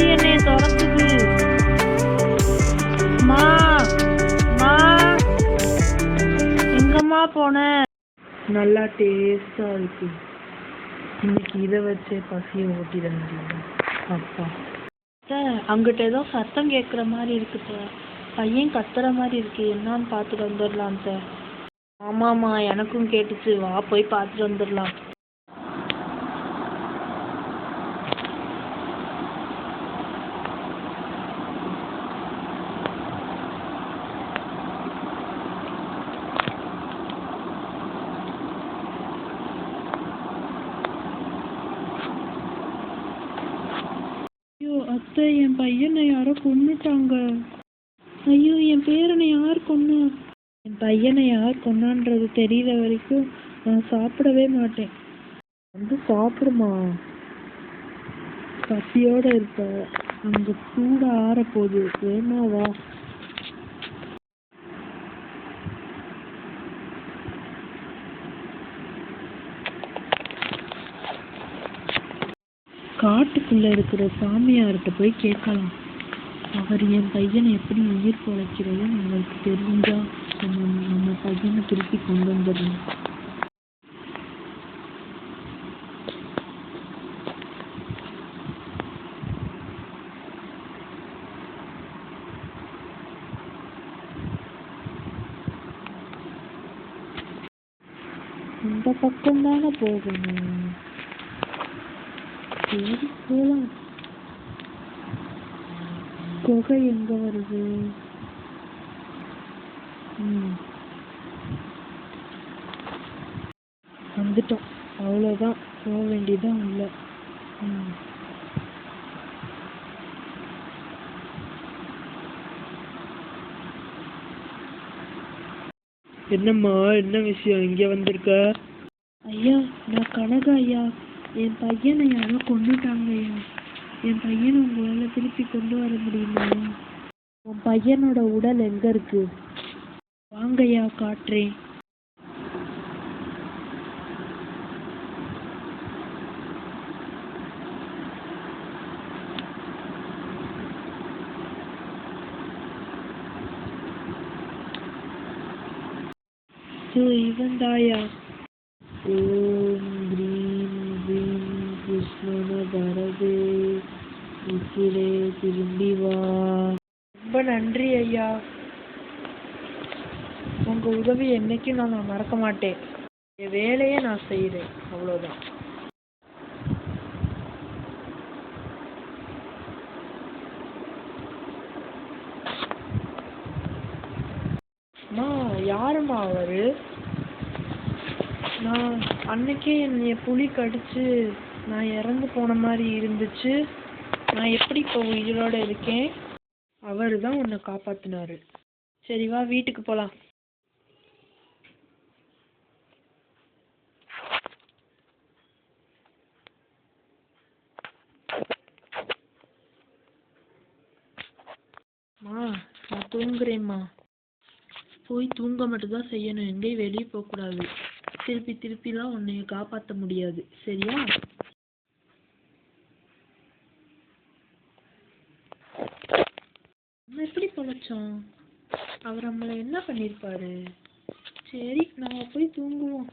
உதவி என்னைய துரத்துது. மா மா எங்கம்மா போன? நல்லா டேஸ்டா இருக்கு. இன்னைக்கு இதை வச்சே பசியை ஓட்டிட முடியும். அப்பா அங்கிட்ட ஏதோ சத்தம் கேட்குற மாதிரி இருக்கு. பையன் கத்துற மாதிரி இருக்கு. என்னான்னு பார்த்துட்டு வந்துடலாம். ஆமாம்மா, எனக்கும் கேட்டுச்சு. வா போய் பார்த்துட்டு வந்துடலாம். ஐயோ அத்தை, என் பையனை யாரோ கொன்னுட்டாங்க. ஐயோ, என் பேரனை யார் கொன்னா? என் பையனை யார் கொன்னான்றது தெரியல வரைக்கும் நான் சாப்பிடவே மாட்டேன். சாப்பிடுமா, பசியோட இருப்ப. அங்க சூட ஆற போகுது, வேணாவா? காட்டுக்குள்ள இருக்கிற சாமியார்கிட்ட போய் கேட்கலாம். அவர் என் பையனை எப்படி உயிர் பொழைக்கிறது நம்மளுக்கு தெரிஞ்சா நம்ம பையனை திருப்பி கொண்டு வந்துடலாம். இந்த பக்கம் தானே போகணும். சரி போலாம். குகை எங்க வருது? வந்துட்டோம், அவ்வளோதான். போக வேண்டியதான். இல்லை. என்னம்மா, என்ன விஷயம் இங்கே வந்திருக்க? ஐயா, நான் கனகா ஐயா. என் பையனை யாரோ கொண்டுட்டாங்க ஐயா. என் பையனை உங்களால் திருப்பி கொண்டு வர முடியுமா? உன் பையனோட உடல் எங்க இருக்கு? வாங்கய்யா, காட்டுறேன். இவன் தாயா. ஓம் கிரீம் கிரீம் கிருஷ்ணன வரதே, உச்சிரே திரும்பி வா. ரொம்ப நன்றி ஐயா. உங்க உதவி என்னைக்கும் நான் மறக்க மாட்டேன். என் வேலையை நான் செய்கிறேன், அவ்வளோதான். அம்மா, யாரும்மா அவரு? நான் அன்னைக்கே என்னைய புலி கடிச்சு நான் இறந்து போன மாதிரி இருந்துச்சு. நான் எப்படி இப்போ உயிரோட இருக்கேன்? அவரு தான் உன்னை காப்பாத்தினாரு. சரி வா, வீட்டுக்கு போலாம். நான் தூங்குறேம்மா. போய் தூங்க மட்டும் தான் செய்யணும், எங்கேயும் வெளியே போகக்கூடாது. திருப்பிலாம் உன்னைய காப்பாற்ற முடியாது, சரியா? நம்ம எப்படி பொழைச்சோம்? அவர் நம்மளை என்ன பண்ணியிருப்பாரு? சரி, நம்ம போய் தூங்குவோம்.